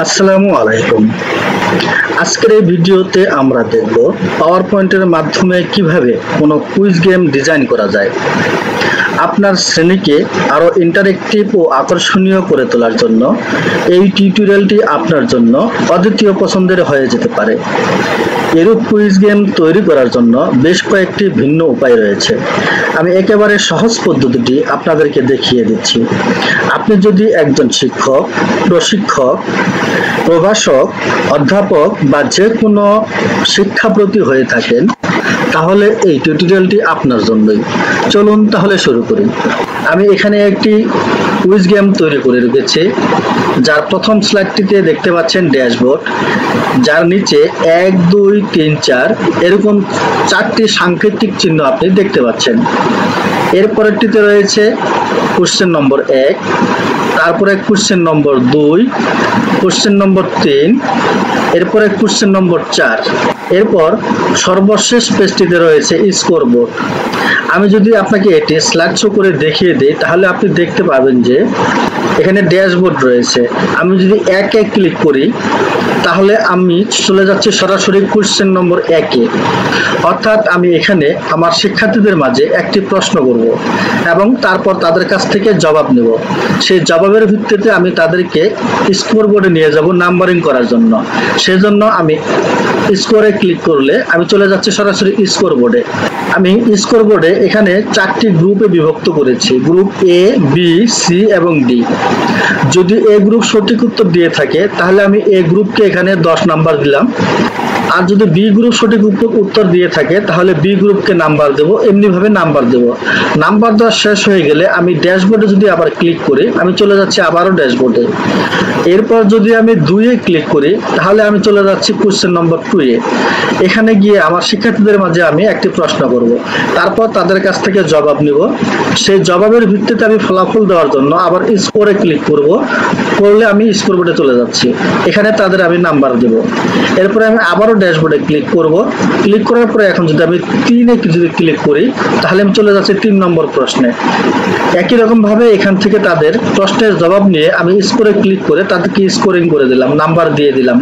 আসসালামু আলাইকুম। আজকের এই ভিডিওতে আমরা দেখব পাওয়ারপয়েন্টের মাধ্যমে কিভাবে কোনো কুইজ গেম ডিজাইন করা যায়। আপনার শ্রেণীকে আরো ইন্টারেক্টিভ ও আকর্ষণীয় করে তোলার জন্য এই টিউটোরিয়ালটি আপনার জন্য অদ্বিতীয় পছন্দের হয়ে যেতে পারে। এরূপ কুইজ গেম তৈরি করার জন্য বেশ কয়েকটি ভিন্ন উপায় রয়েছে। আমি একেবারে সহজ পদ্ধতিটি আপনাদেরকে দেখিয়ে দিচ্ছি। আপনি যদি একজন শিক্ষক, প্রশিক্ষক, প্রভাষক, অধ্যাপক বা যে কোনো শিক্ষাপ্রতি হয়ে থাকেন, তাহলে এই টিউটোরিয়ালটি আপনার জন্যই। চলুন তাহলে শুরু করি। আমি এখানে একটি কুইজ গেম তৈরি করে রেখেছি, যার প্রথম স্লাইডটিতে দেখতে পাচ্ছেন ড্যাশবোর্ড, যার নিচে 1, 2, 3, 4 এরকম 4টি সাংকেতিক চিহ্ন আপনি দেখতে পাচ্ছেন। এরপরেরটিতে রয়েছে কোশ্চেন নম্বর 1, তারপরে কোশ্চেন নম্বর 2, কোশ্চেন নম্বর 3, এরপরে কোশ্চেন নম্বর 4, এরপর সর্বশেষ পেজটিতে রয়েছে স্কোর বোর্ড। আমি যদি আপনাকে এটি স্লাইড শো করে দেখিয়ে দিই, তাহলে আপনি দেখতে পাবেন যে এখানে ড্যাশবোর্ড রয়েছে। আমি যদি 1-এ ক্লিক করি, তাহলে আমি চলে যাচ্ছি সরাসরি কোশ্চেন নম্বর 1-এ। অর্থাৎ আমি এখানে আমার শিক্ষার্থীদের মাঝে একটি প্রশ্ন করব এবং তারপর তাদের কাছ থেকে জবাব নেব। সেই জবাবের ভিত্তিতে আমি তাদেরকে স্কোর বোর্ডে নিয়ে যাব নাম্বারিং করার জন্য। সেজন্য আমি স্কোরে ক্লিক করলে আমি চলে যাচ্ছি সরাসরি স্কোর বোর্ডে। আমি স্কোর বোর্ডে এখানে 4টি গ্রুপে বিভক্ত করেছি, গ্রুপ এ, বি, সি এবং ডি। যদি এ গ্রুপ সঠিক উত্তর দিয়ে থাকে, তাহলে আমি এ গ্রুপকে এখানে 10 নাম্বার দিলাম। আর যদি বি গ্রুপ সঠিক উত্তর দিয়ে থাকে, তাহলে বি গ্রুপকে নাম্বার দেব। এমনিভাবে নাম্বার দেব। নাম্বার দেওয়া শেষ হয়ে গেলে আমি ড্যাশবোর্ডে যদি আবার ক্লিক করি, আমি চলে যাচ্ছি আবারও ড্যাশবোর্ডে। এরপর যদি আমি 2-এ ক্লিক করি, তাহলে আমি চলে যাচ্ছি কোশ্চেন নম্বর 2-এ। এখানে গিয়ে আমার শিক্ষার্থীদের মাঝে আমি একটি প্রশ্ন করব, তারপর তাদের কাছ থেকে জবাব নিব। সেই জবাবের ভিত্তিতে আমি ফলাফল দেওয়ার জন্য আবার স্কোরে ক্লিক করব। করলে আমি স্কোর বোর্ডে চলে যাচ্ছি। এখানে তাদের আমি নাম্বার দেব। এরপরে আমি আবারও ড্যাশবোর্ডে ক্লিক করব। ক্লিক করার পরে এখন যদি আমি 3-এ যদি ক্লিক করি, তাহলে আমি চলে যাচ্ছি 3 নম্বর প্রশ্নে। একই রকম ভাবে এখান থেকে তাদের প্রশ্নের জবাব নিয়ে আমি স্কোরে ক্লিক করে তাদেরকে স্কোরিং করে দিলাম, নাম্বার দিয়ে দিলাম।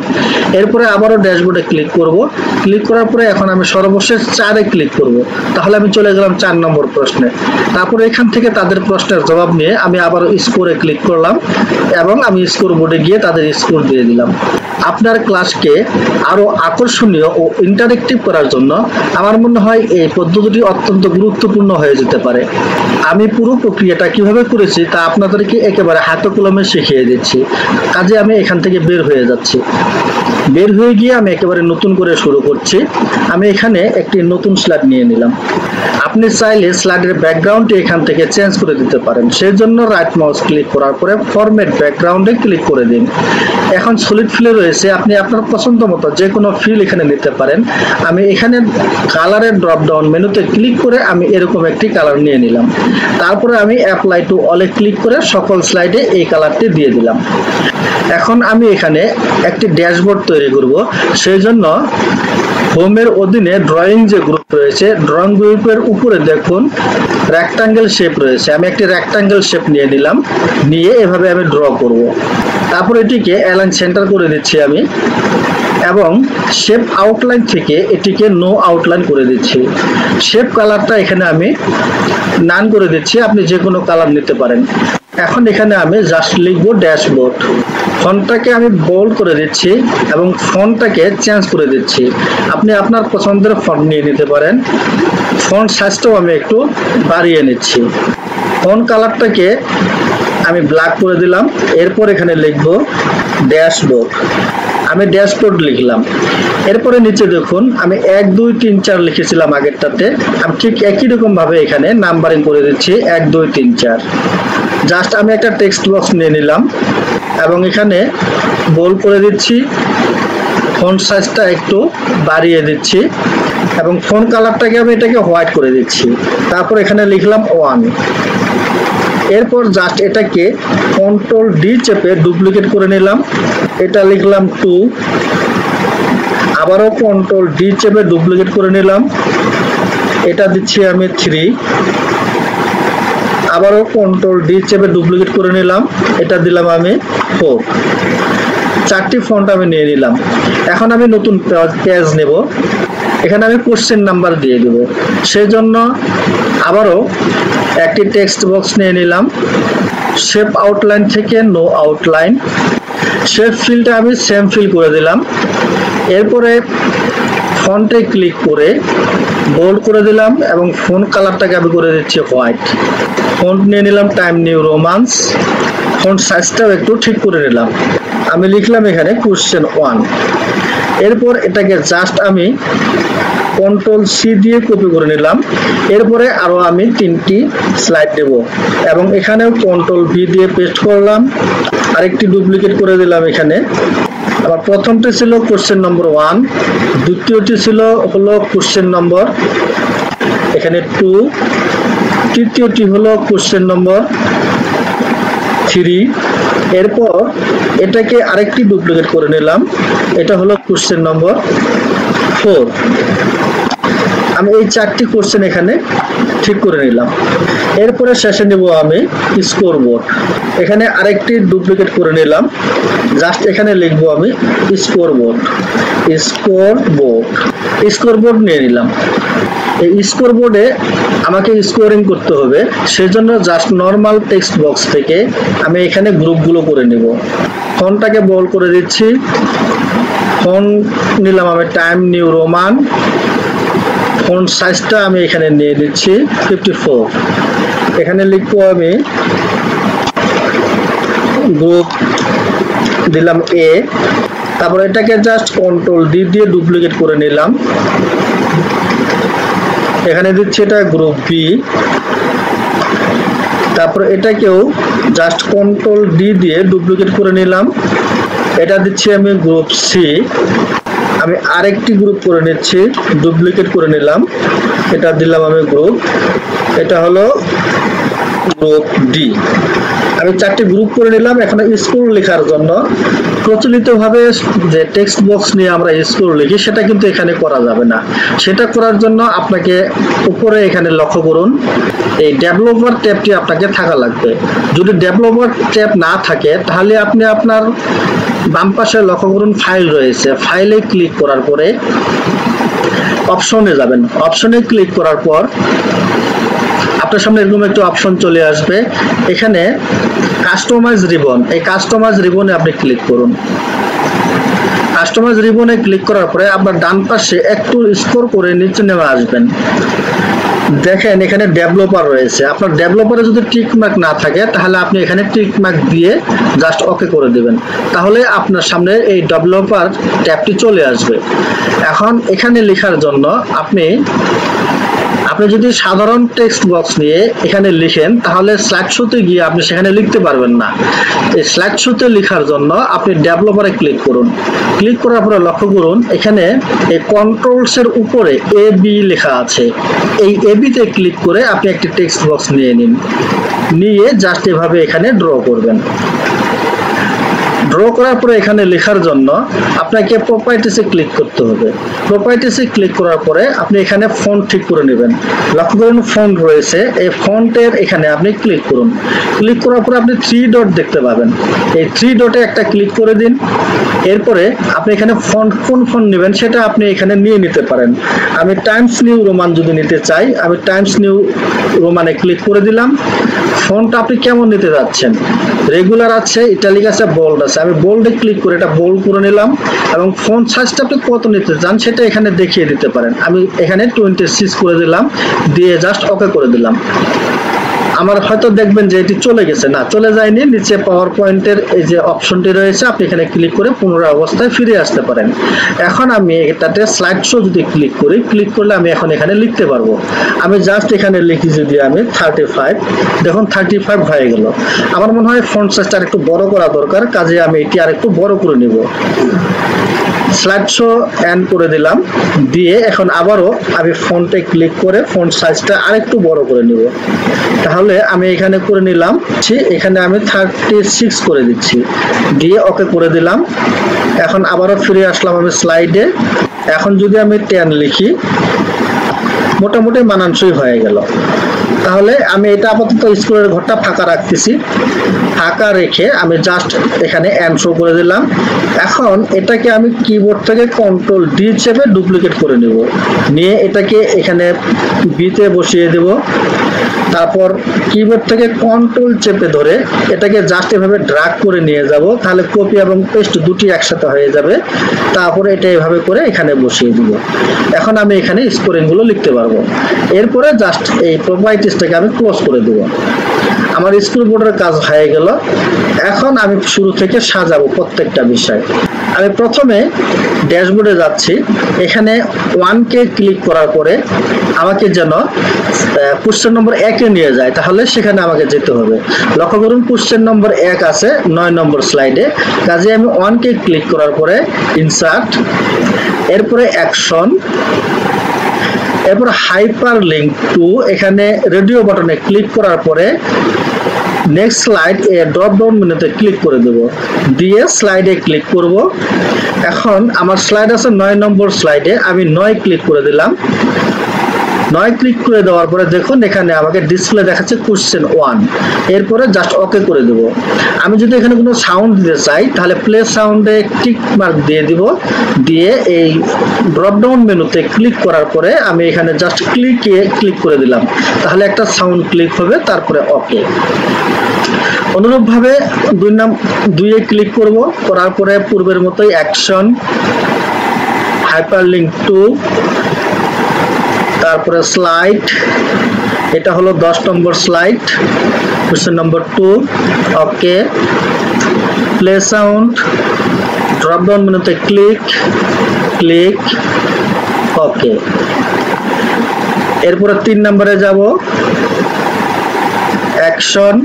এরপরে আবারও ড্যাশবোর্ডে ক্লিক করব। ক্লিক করার পরে এখন আমি সর্বশেষ 4-এ ক্লিক করব। তাহলে আমি চলে গেলাম 4 নম্বর প্রশ্নে। তারপরে এখান থেকে তাদের প্রশ্নের জবাব নিয়ে আমি আবার স্কোরে ক্লিক করলাম এবং আমি স্কোর বোর্ডে গিয়ে তাদের স্কোর দিয়ে দিলাম। আপনার ক্লাসকে আরো আকর্ষণীয় ও ইন্টারেক্টিভ করার জন্য আমার মনে হয় এই পদ্ধতিটি অত্যন্ত গুরুত্বপূর্ণ হয়ে যেতে পারে। আমি পুরো প্রক্রিয়াটা কিভাবে করেছি তা আপনাদেরকে একেবারে হাতে কলমে শিখিয়ে দিচ্ছি। কাজে আমি এখান থেকে বের হয়ে যাচ্ছি। বের হয়ে গিয়ে আমি একেবারে নতুন করে শুরু করছি। আমি এখানে একটি নতুন স্লাইড নিয়ে নিলাম। আপনি চাইলে স্লাইডের ব্যাকগ্রাউন্ডটি এখান থেকে চেঞ্জ করে দিতে পারেন। সেই জন্য রাইট মাউস ক্লিক করার পরে ফরম্যাট ব্যাকগ্রাউন্ডে ক্লিক করে দিন। এখন সলিড ফিলে রয়েছে, আপনি আপনার পছন্দ মতো যে কোনো ফিল এখানে নিতে পারেন। আমি এখানে কালারের ড্রপ ডাউন মেনুতে ক্লিক করে আমি এরকম একটি কালার নিয়ে নিলাম। তারপরে আমি অ্যাপ্লাই টু অলে ক্লিক করে সকল স্লাইডে এই কালারটি দিয়ে দিলাম। এখন আমি এখানে একটি ড্যাশবোর্ড তৈরি করব। সেই জন্য হোমের অধীনে ড্রয়িং যে গ্রুপ রয়েছে, ড্রয়িং গ্রুপের উপরে দেখুন রেক্টাঙ্গেল শেপ রয়েছে। আমি একটি রেক্টাঙ্গেল শেপ নিয়ে নিলাম, নিয়ে এভাবে আমি ড্র করব। তারপর এটিকে অ্যালাইন সেন্টার করে দিচ্ছি আমি, এবং শেপ আউটলাইন থেকে এটিকে নো আউটলাইন করে দিচ্ছি। শেপ কালারটা এখানে আমি নান করে দিচ্ছি, আপনি যে কোনো কালার নিতে পারেন। এখন এখানে আমি জাস্ট লিখবো ড্যাশবোর্ড। ফন্টটাকে আমি বোল্ড করে দিচ্ছি এবং ফন্টটাকে চেঞ্জ করে দিচ্ছি। আপনি আপনার পছন্দের ফন্ট নিয়ে নিতে পারেন। ফন্ট সাইজটাও আমি একটু বাড়িয়ে নিচ্ছি। ফন্ট কালারটাকে আমি ব্ল্যাক করে দিলাম। এরপর এখানে লিখবো ড্যাশবোর্ড। আমি ড্যাশবোর্ড লিখলাম। এরপরে নিচে দেখুন আমি 1, 2, 3, 4 লিখেছিলাম আগেরটাতে। আমি ঠিক একই রকম ভাবে এখানে নাম্বারিং করে দিচ্ছি 1, 2, 3, 4। জাস্ট আমি একটা টেক্সট বক্স নিয়ে নিলাম এবং এখানে বোল্ড করে দিচ্ছি। ফন্ট সাইজটা একটু বাড়িয়ে দিচ্ছি এবং ফন্ট কালারটাকে আমি এটাকে হোয়াইট করে দিচ্ছি। তারপর এখানে লিখলাম 1। এরপর জাস্ট এটাকে কন্ট্রোল ডি চেপে ডুপ্লিকেট করে নিলাম। এটা লিখলাম 2। আবারও কন্ট্রোল ডি চেপে ডুপ্লিকেট করে নিলাম। এটা দিচ্ছি আমি 3। আবারও কন্ট্রোল ডি চেপে ডুপ্লিকেট করে নিলাম। এটা দিলাম আমি 4। চারটি ফন্ট আমি নিয়ে নিলাম। এখন আমি নতুন পেজ নেব, এখানে আমি কোশ্চেন নাম্বার দিয়ে দেব। সেই জন্য আবারও একটি টেক্সট বক্স নিয়ে নিলাম, শেপ আউটলাইন থেকে নো আউটলাইন, শেপ ফিলটা আমি সেম ফিল করে দিলাম। এরপরে ফন্টে ক্লিক করে বোল্ড করে দিলাম এবং ফন্ট কালারটাকে আমি করে দিচ্ছি হোয়াইট। ফন্ট নিয়ে নিলাম টাইম নিউ রোমান্স, ফন্ট সাইজটাও একটু ঠিক করে নিলাম। আমি লিখলাম এখানে কোশ্চেন 1। এরপর এটাকে জাস্ট আমি কন্ট্রোল সি দিয়ে কপি করে নিলাম। এরপরে আরো আমি 3টি স্লাইড দেব এবং এখানেও কন্ট্রোল ভি দিয়ে পেস্ট করলাম, আরেকটি ডুপ্লিকেট করে দিলাম এখানে। আবার প্রথমটি ছিল কোশ্চেন নম্বর 1, দ্বিতীয়টি ছিল হলো কোশ্চেন নম্বর এখানে 2, তৃতীয়টি হলো কোশ্চেন নম্বর 3। এরপর এটাকে আরেকটি ডুপ্লিকেট করে নিলাম, এটা হলো কোশ্চেন নম্বর 4। আমি এই 4টি কোশ্চেন এখানে ঠিক করে নিলাম। এরপরে শেষে নেব আমি স্কোর বোর্ড, এখানে আরেকটি ডুপ্লিকেট করে নিলাম, জাস্ট এখানে লিখব আমি স্কোর বোর্ড, স্কোর বোর্ড নিয়ে নিলাম। এই স্কোর বোর্ডে আমাকে স্কোরিং করতে হবে, সেজন্য জাস্ট নর্মাল টেক্সট বক্স থেকে আমি এখানে গ্রুপগুলো করে নেব। ফন্টটাকে বোল্ড করে দিচ্ছি, ফন্ট নিলাম আমি টাইম নিউ রোমান, ফন্ট সাইজটা আমি এখানে নিয়ে দিচ্ছি 54। এখানে লিখবো আমি গ্রুপ দিলাম এ, তারপর এটাকে জাস্ট কন্ট্রোল ডি দিয়ে ডুপ্লিকেট করে নিলাম, এখানে দিচ্ছি এটা গ্রুপ বি। তারপর এটাকেও জাস্ট কন্ট্রোল ডি দিয়ে ডুপ্লিকেট করে নিলাম, এটা দিচ্ছি আমি গ্রুপ সি। আমি আরেকটি গ্রুপ করে নিচ্ছি, ডুপ্লিকেট করে নিলাম, এটা দিলাম আমি গ্রুপ, এটা হলো গ্রুপ ডি। আমি 4টি গ্রুপ করে নিলাম। এখন স্কোর লেখার জন্য প্রচলিতভাবে যে টেক্সট বক্স নিয়ে আমরা স্কোর লিখি সেটা কিন্তু এখানে করা যাবে না। সেটা করার জন্য আপনাকে উপরে এখানে লক্ষ্য করুন, এই ডেভেলপার ট্যাবটি আপনাকে থাকা লাগবে। যদি ডেভেলপার ট্যাব না থাকে তাহলে আপনি আপনার বাম পাশে লক্ষ্য করুন ফাইল রয়েছে, ফাইলে ক্লিক করার পরে অপশনে যাবেন, অপশনে ক্লিক করার পর আপনার সামনে এরকম একটা অপশন চলে আসবে, এখানে কাস্টমাইজ রিবন, এই কাস্টমাইজ রিবনে আপনি ক্লিক করুন। কাস্টমাইজ রিবনে ক্লিক করার পরে আপনার ডান পাশে একটু স্ক্রল করে নিচে নেমে আসবেন, দেখেন এখানে ডেভেলপার রয়েছে। আপনার ডেভেলপারে যদি টিক মার্ক না থাকে তাহলে আপনি এখানে টিক মার্ক দিয়ে জাস্ট ওকে করে দিবেন, তাহলে আপনার সামনে এই ডেভেলপার ট্যাবটি চলে আসবে। এখন এখানে লেখার জন্য আপনি যদি সাধারণ টেক্সট বক্স নিয়ে এখানে লিখেন তাহলে স্লাইড শোতে গিয়ে আপনি সেখানে লিখতে পারবেন না। এই স্লাইড শোতে লেখার জন্য আপনি ডেভেলপারে ক্লিক করুন, ক্লিক করার পরে লক্ষ্য করুন এখানে এই কন্ট্রোলস এর উপরে এ বি লেখা আছে, এই এ বি তে ক্লিক করে আপনি একটি টেক্সট বক্স নিয়ে নিন, নিয়ে জাস্ট এভাবে এখানে ড্র করবেন। ড্র করার পরে এখানে লেখার জন্য আপনাকে প্রপার্টিসে ক্লিক করতে হবে। প্রপার্টিসে ক্লিক করার পরে আপনি এখানে ফন্ট ঠিক করে নেবেন, লক্ষ্য করুন ফন্ট রয়েছে, এই ফন্টের এখানে আপনি ক্লিক করুন। ক্লিক করার পরে আপনি 3 ডট দেখতে পাবেন, এই 3 ডটে একটা ক্লিক করে দিন। এরপরে আপনি এখানে ফন্ট কোন ফন্ট নেবেন সেটা আপনি এখানে নিয়ে নিতে পারেন। আমি টাইমস নিউ রোমান যদি নিতে চাই, আমি টাইমস নিউ রোমানে ক্লিক করে দিলাম। ফন্ট আপনি কেমন নিতে যাচ্ছেন, রেগুলার আছে, ইটালিক আছে, বোল্ড আছে, আমি বোল্ডে ক্লিক করে এটা বোল্ড করে নিলাম এবং ফন্ট সাইজটা আপনি কত নিতে চান সেটা এখানে দেখিয়ে দিতে পারেন। আমি এখানে 26 করে দিলাম, দিয়ে জাস্ট ওকে করে দিলাম। আমার হয়তো দেখবেন যে এটি চলে গেছে, না চলে যায়নি, নিচে পাওয়ার পয়েন্টের এই যে অপশনটি রয়েছে আপনি এখানে ক্লিক করে পুনরায় অবস্থায় ফিরে আসতে পারেন। এখন আমি এটাতে স্লাইড শো যদি ক্লিক করি, ক্লিক করলে আমি এখন এখানে লিখতে পারবো। আমি জাস্ট এখানে লিখি যদি আমি 35, দেখুন 35 হয়ে গেল। আমার মনে হয় ফন্ট সাইজটা আরেকটু বড় করা দরকার, কাজে আমি এটি আরেকটু বড় করে নিব। স্লাইড শো এন্ড করে দিলাম, দিয়ে এখন আবারও আমি ফন্টে ক্লিক করে ফন্ট সাইজটা আরেকটু বড় করে নিব। তাহলে আমি এখানে করে নিলাম, এখানে আমি 36 করে দিচ্ছি, দিয়ে ওকে করে দিলাম। এখন আবারও ফিরে আসলাম আমি স্লাইডে। এখন যদি আমি 10 লিখি, মোটামুটি মানানসই হয়ে গেল। তাহলে আমি এটা আপাতত স্কুলের ঘরটা ফাঁকা রাখতেছি, ফাঁকা রেখে আমি জাস্ট এখানে এন্ড শো করে দিলাম। এখন এটাকে আমি কিবোর্ড থেকে কন্ট্রোল ডি চেপে ডুপ্লিকেট করে নেব, নিয়ে এটাকে এখানে বিতে বসিয়ে দেব। তারপর কিবোর্ড থেকে কন্ট্রোল চেপে ধরে এটাকে জাস্ট এভাবে ড্র্যাগ করে নিয়ে যাব, তাহলে কপি এবং পেস্ট দুটি একসাথে হয়ে যাবে। তারপরে এটা এভাবে করে এখানে বসিয়ে দিব। এখন আমি এখানে স্কোরিং গুলো লিখতে পারবো। এরপরে জাস্ট এই প্রপার্টিসটাকে আমি ক্লোজ করে দেব। আমার স্কুল বোর্ডের কাজ হয়ে গেল। এখন আমি শুরু থেকে সাজাবো প্রত্যেকটা বিষয়। আমি প্রথমে ড্যাশবোর্ডে যাচ্ছি, এখানে 1কে ক্লিক করার পরে আমাকে যেন কোশ্চেন নম্বর 1-এ নিয়ে যায়, তাহলে সেখানে আমাকে যেতে হবে। লক্ষ্য করুন কোশ্চেন নম্বর 1 আছে 9 নম্বর স্লাইডে, কাজে আমি 1কে ক্লিক করার পরে ইনসার্ট, এরপরে অ্যাকশন, এরপর হাইপার লিঙ্ক টু, এখানে রেডিও বাটনে ক্লিক করার পরে নেক্সট স্লাইড এ ড্রপ ডাউন মেনুতে ক্লিক করে দেব, দিয়ে স্লাইডে ক্লিক করব। এখন আমার স্লাইড আছে 9 নম্বর স্লাইডে, আমি 9 ক্লিক করে দিলাম। 9 ক্লিক করে দেওয়ার পরে দেখুন এখানে আমাকে ডিসপ্লে দেখাচ্ছে কোশ্চেন 1, এরপরে জাস্ট ওকে করে দেব। আমি যদি এখানে কোনো সাউন্ড দিতে চাই তাহলে প্লে সাউন্ডে টিক মার্ক দিয়ে দিব, দিয়ে এই ড্রপ ডাউন মেনুতে ক্লিক করার পরে আমি এখানে জাস্ট ক্লিক করে দিলাম, তাহলে একটা সাউন্ড ক্লিক হবে, তারপরে ওকে। অনুরূপভাবে 2-এ ক্লিক করব, করার পরে পূর্বের মতোই অ্যাকশন, হাইপারলিংক টু, তারপরে স্লাইড, এটা হলো 10 number slide, question number 2, okay. Play sound, drop down মেনুতে ক্লিক, ওকে। এরপরে 3 নম্বরে যাব, action,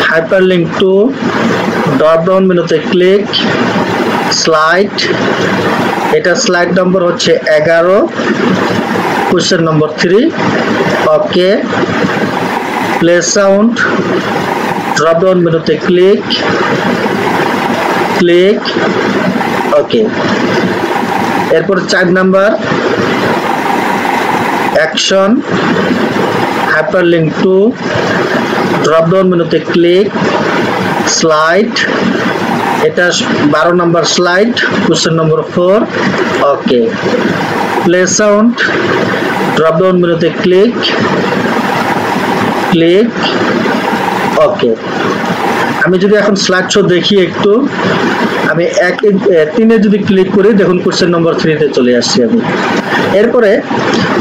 hyperlink to, drop down মেনুতে ক্লিক, স্লাইড, এটা স্লাইড নম্বর হচ্ছে 11, question number 3, okay. Play sound, drop down মেনুতে ক্লিক, ওকে। এরপর 4 number, action, hyperlink to, drop down মেনুতে ক্লিক, স্লাইড, এটা 12 নম্বর স্লাইড, কোশ্চেন নম্বর 4, ওকে। প্লে সাউন্ড, ড্রপ ডাউন মেনুতে click, ওকে। আমি যদি এখন স্লাইড শো দেখি একটু, আমি 3-এ যদি ক্লিক করি দেখুন কোশ্চেন নম্বর 3-তে চলে আসছি আমি। এরপরে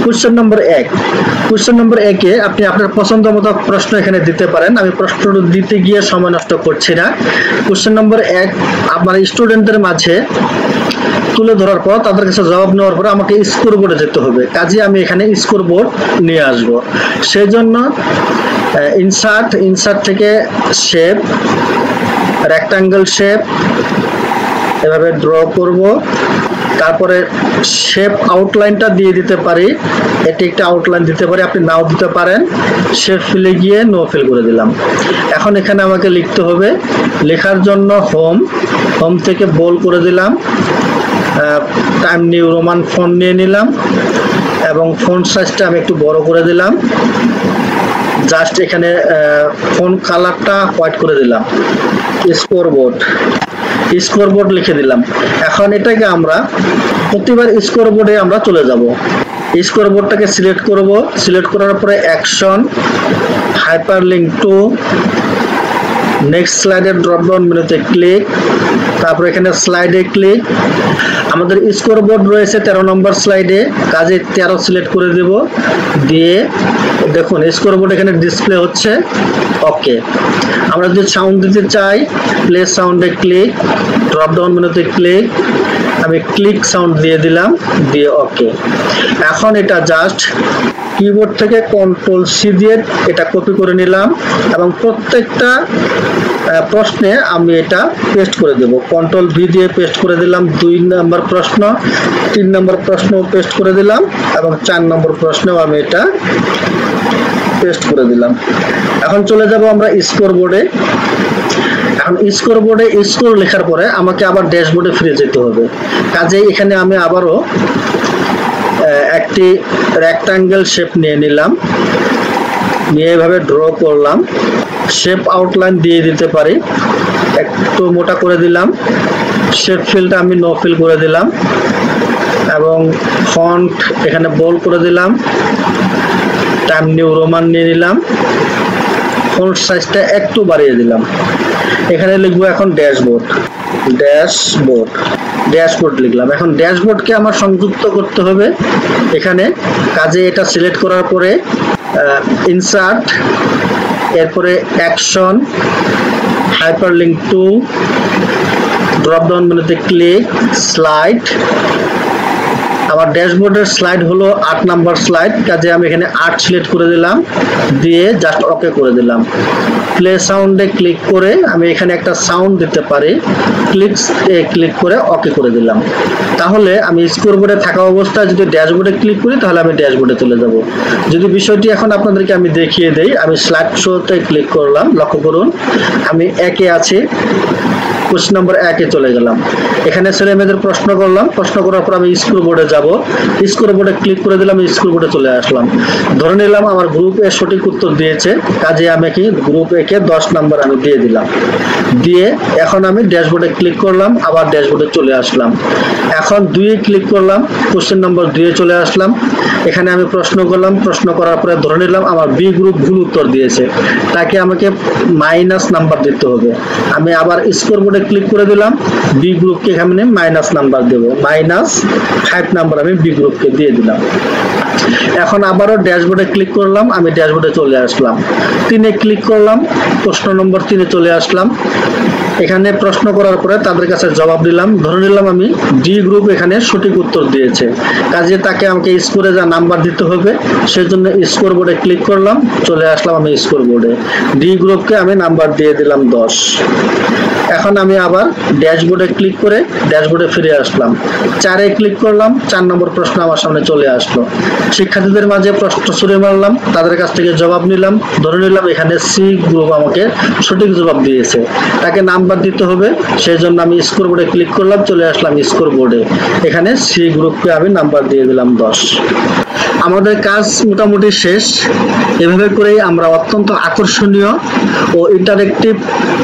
কোশ্চেন নম্বর 1, কোশ্চেন নম্বর 1-এ আপনি আপনার পছন্দ মতো প্রশ্ন এখানে দিতে পারেন। আমি প্রশ্নটা দিতে গিয়ে সময় নষ্ট করছি না। কোশ্চেন নম্বর 1 আপনার স্টুডেন্টদের মাঝে তুলে ধরার পর তাদের কাছে জবাব নেওয়ার পর আমাকে স্কোর বোর্ডে যেতে হবে, কাজে আমি এখানে স্কোর বোর্ড নিয়ে আসব। সেই জন্য ইনসার্ট থেকে শেপ, রেক্টাঙ্গেল শেপ এভাবে ড্র করব। তারপরে শেপ আউটলাইনটা দিয়ে দিতে পারি, এটি একটা আউটলাইন দিতে পারি, আপনি নাও দিতে পারেন। শেপ ফিলে গিয়ে নো ফিল করে দিলাম। এখন এখানে আমাকে লিখতে হবে, লেখার জন্য হোম থেকে বোল্ড করে দিলাম, টাইম নিউ রোমান ফন্ট নিয়ে নিলাম এবং ফন্ট সাইজটা আমি একটু বড় করে দিলাম। জাস্ট এখানে ফন্ট কালারটা হোয়াইট করে দিলাম। স্কোরবোর্ড লিখে দিলাম। এখন এটাকে আমরা প্রতিবার স্কোরবোর্ডে আমরা চলে যাব। স্কোরবোর্ডটাকে সিলেক্ট করব, সিলেক্ট করার পরে অ্যাকশন, হাইপারলিংক টু, নেক্সট স্লাইডের ড্রপ ডাউন মেনুতে ক্লিক, তারপর এখানে স্লাইডে ক্লিক। আমাদের স্কোরবোর্ড রয়েছে 13 নম্বর স্লাইডে, কাজে 13 সিলেক্ট করে দেব, দিয়ে দেখুন স্কোরবোর্ড এখানে ডিসপ্লে হচ্ছে, ওকে। আমরা যদি সাউন্ড দিতে চাই, প্লে সাউন্ডে ক্লিক, ড্রপ ডাউন মেনুতে ক্লিক, আমি ক্লিক সাউন্ড দিয়ে দিলাম, দিয়ে ওকে। এখন এটা জাস্ট কিবোর্ড থেকে কন্ট্রোল সি দিয়ে এটা কপি করে নিলাম এবং প্রত্যেকটা প্রশ্নে আমি এটা পেস্ট করে দেব। কন্ট্রোল ভি দিয়ে পেস্ট করে দিলাম 2 নম্বর প্রশ্ন, 3 নম্বর প্রশ্ন পেস্ট করে দিলাম এবং 4 নম্বর প্রশ্নেও আমি এটা পেস্ট করে দিলাম। এখন চলে যাব আমরা স্কোর বোর্ডে। এখন স্কোর বোর্ডে স্কোর লেখার পরে আমাকে আবার ড্যাশবোর্ডে ফিরে যেতে হবে, কাজে এখানে আমি আবারও একটি রেক্টাঙ্গেল শেপ নিয়ে নিলাম, নিয়ে এভাবে ড্র করলাম। শেপ আউটলাইন দিয়ে দিতে পারি, একটু মোটা করে দিলাম। শেপ ফিলটা আমি নো ফিল করে দিলাম এবং ফন্ট এখানে বোল্ড করে দিলাম। টাইম নিউ রোমান নিয়ে নিলাম, ফন্ট সাইজটা একটু বাড়িয়ে দিলাম। এখানে লিখবো এখন ড্যাশবোর্ড, ড্যাশবোর্ড, ড্যাশবোর্ড লিখলাম। এখন ড্যাশবোর্ডকে আমার সংযুক্ত করতে হবে এখানে। কাজে এটা সিলেক্ট করার পরে ইনসার্ট, এরপরে action, hyperlink to, drop down মেনুতে ক্লিক, স্লাইড। আমার ড্যাশবোর্ডের স্লাইড হলো 8 নাম্বার স্লাইড, কাজে আমি এখানে 8 সিলেক্ট করে দিলাম, দিয়ে জাস্ট ওকে করে দিলাম। প্লে সাউন্ডে ক্লিক করে আমি এখানে একটা সাউন্ড দিতে পারি, ক্লিক করে ওকে করে দিলাম। তাহলে আমি স্কোরবোর্ডে থাকা অবস্থায় যদি ড্যাশবোর্ডে ক্লিক করি তাহলে আমি ড্যাশবোর্ডে চলে যাব। যদি বিষয়টি এখন আপনাদেরকে আমি দেখিয়ে দেই, আমি স্লাইড শোতে ক্লিক করলাম, লক্ষ্য করুন আমি একে আছি, কোশ্চেন নম্বর 1-এ চলে গেলাম। এখানে ছেলে মেয়েদের প্রশ্ন করলাম, প্রশ্ন করার পর আমি স্কোরবোর্ডে যাব, স্কোরবোর্ডে ক্লিক করে দিলাম, স্কোরবোর্ডে চলে আসলাম। ধরে নিলাম আমার গ্রুপ এ সঠিক উত্তর দিয়েছে, কাজে আমি কি গ্রুপ এ কে 10 নাম্বার আমি দিয়ে দিলাম। দিয়ে এখন আমি ড্যাশবোর্ডে ক্লিক করলাম, আবার ড্যাশবোর্ডে চলে আসলাম। এখন 2-এ ক্লিক করলাম, কোশ্চেন নম্বর 2-এ চলে আসলাম। এখানে আমি প্রশ্ন করলাম, প্রশ্ন করার পরে ধরে নিলাম আমার বি গ্রুপ ভুল উত্তর দিয়েছে, তাকে আমাকে মাইনাস নাম্বার দিতে হবে। আমি আবার স্কোরবোর্ডে ক্লিক করে দিলাম, বি গ্রুপকে এখানে মাইনাস নাম্বার দেব, -5 নাম্বার আমি বি গ্রুপকে দিয়ে দিলাম। এখন আবারও ড্যাশবোর্ডে ক্লিক করলাম, আমি ড্যাশবোর্ডে চলে আসলাম। 3-এ ক্লিক করলাম, প্রশ্ন নম্বর 3-এ চলে আসলাম। এখানে প্রশ্ন করার পরে তাদের কাছে জবাব দিলাম, ধরে নিলাম আমি ডি গ্রুপ এখানে সঠিক উত্তর দিয়েছে, কাজে তাকে আমাকে স্কোরে যা নাম্বার দিতে হবে সেজন্য স্কোর বোর্ডে ক্লিক করলাম, চলে আসলাম আমি স্কোর বোর্ডে। ডি গ্রুপকে আমি নাম্বার দিয়ে দিলাম 10। এখন আমি আবার ড্যাশবোর্ডে ক্লিক করে ড্যাশবোর্ডে ফিরে আসলাম। 4-এ ক্লিক করলাম, 4 নম্বর প্রশ্ন আমার সামনে চলে আসলো। শিক্ষার্থীদের মাঝে প্রশ্ন ছুড়ে মারলাম, তাদের কাছ থেকে জবাব নিলাম, ধরে নিলাম এখানে সি গ্রুপ আমাকে সঠিক জবাব দিয়েছে, তাকে নাম্বার দিতে হবে, সেই জন্য আমি স্কোর বোর্ডে ক্লিক করলাম, চলে আসলাম স্কোর বোর্ডে। এখানে সি গ্রুপকে আমি নাম্বার দিয়ে দিলাম 10। আমাদের কাজ মোটামুটি শেষ। এভাবে করেই আমরা অত্যন্ত আকর্ষণীয় ও ইন্টারেক্টিভ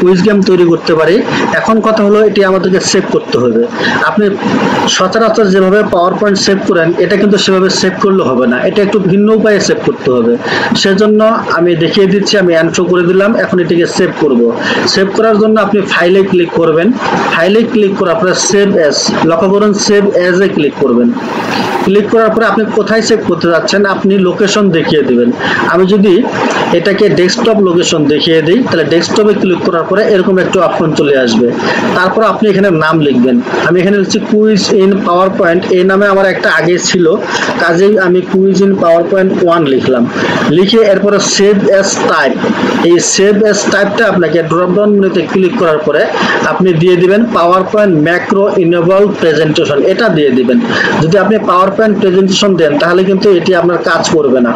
কুইজ গেম তৈরি করতে পারি। এখন কথা হলো এটি আমাদেরকে সেভ করতে হবে। আপনি সচরাচর যেভাবে পাওয়ার পয়েন্ট সেভ করেন এটা কিন্তু সেভাবে সেভ করলে হবে না, এটা একটু ভিন্ন উপায়ে সেভ করতে হবে। সেজন্য আমি দেখিয়ে দিচ্ছি, আমি এন্টার করে দিলাম। এখন এটিকে সেভ করব। সেভ করার জন্য আপনি ফাইলে ক্লিক করবেন, ফাইলে ক্লিক করার পরে সেভ অ্যাজ, লক্ষ্য করুন সেভ অ্যাজ এ ক্লিক করবেন। ক্লিক করার পরে আপনি কোথায় সেভ করতে যাচ্ছেন আপনি লোকেশন দেখিয়ে দিবেন। আমি যদি এটাকে ডেস্কটপ লোকেশন দেখিয়ে দিই তাহলে ডেস্কটপে ক্লিক করার পরে এরকম একটা অপশন চলে আসবে। তারপর আপনি এখানে নাম লিখবেন। আমি এখানে লিখছি কুইজ ইন পাওয়ার পয়েন্ট, এই নামে আমার একটা আগে ছিল, কাজেই আমি কুইজ ইন পাওয়ার পয়েন্ট 1 লিখলাম। লিখে এরপরে সেভ অ্যাজ টাইপ, এই সেভ অ্যাজ টাইপটা আপনাকে ড্রপ ডাউন মেনুতে ক্লিক করার পরে আপনি দিয়ে দিবেন power point macro enable presentation, এটা দিয়ে দিবেন। যদি আপনি পাওয়ার পয়েন্ট প্রেজেন্টেশন দেন তাহলে কিন্তু এটি আপনার কাজ করবে না।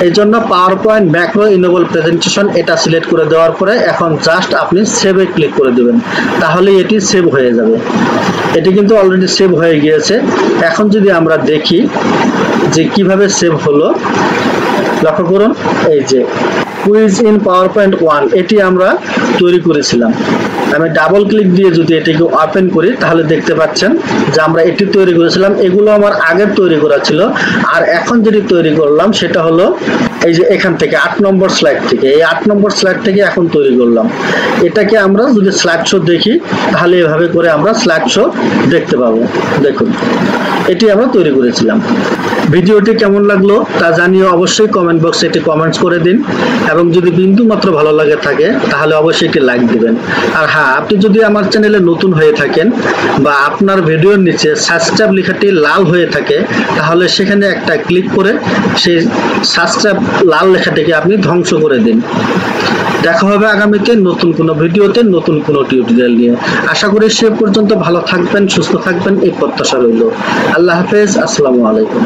এই জন্য power point macro enable presentation এটা সিলেক্ট করে দেওয়ার পরে এখন জাস্ট আপনি সেভে ক্লিক করে দিবেন, তাহলে এটি সেভ হয়ে যাবে। এটি কিন্তু অলরেডি সেভ হয়ে গিয়েছে। এখন যদি আমরা দেখি যে কিভাবে সেভ হলো, লক্ষ্য করুন এই যে কুইজ ইন পাওয়ার পয়েন্ট 1 এটি আমরা তৈরি করেছিলাম। আমি ডাবল ক্লিক দিয়ে যদি এটিকে ওপেন করি তাহলে দেখতে পাচ্ছেন যে আমরা এটি তৈরি করেছিলাম। এগুলো আমার আগের তৈরি করা ছিল, আর এখন যেটি তৈরি করলাম সেটা হলো এই যে এখান থেকে 8 নম্বর স্লাইড থেকে, এই 8 নম্বর স্লাইড থেকে এখন তৈরি করলাম। এটাকে আমরা যদি স্লাইড শো দেখি তাহলে এভাবে করে আমরা স্লাইড শো দেখতে পাবো। দেখুন এটি আমরা তৈরি করেছিলাম। ভিডিওটি কেমন লাগলো তা জানিয়ে অবশ্যই কমেন্ট বক্সে একটি কমেন্টস করে দিন, এবং যদি বিন্দু মাত্র ভালো লাগে থাকে তাহলে অবশ্যই একটি লাইক দিবেন। আর হ্যাঁ, আপনি যদি আমার চ্যানেলে নতুন হয়ে থাকেন বা আপনার ভিডিওর নিচে সাবস্ক্রাইব লেখাটি লাল হয়ে থাকে তাহলে সেখানে একটা ক্লিক করে সেই সাবস্ক্রাইব লাল লেখাটিকে আপনি ধ্বংস করে দিন। দেখা হবে আগামীতে নতুন কোনো ভিডিওতে, নতুন কোনো টিউটোরিয়াল নিয়ে। আশা করি সে পর্যন্ত ভালো থাকবেন, সুস্থ থাকবেন এই প্রত্যাশা রইল। আল্লাহ হাফেজ, আসসালামু আলাইকুম।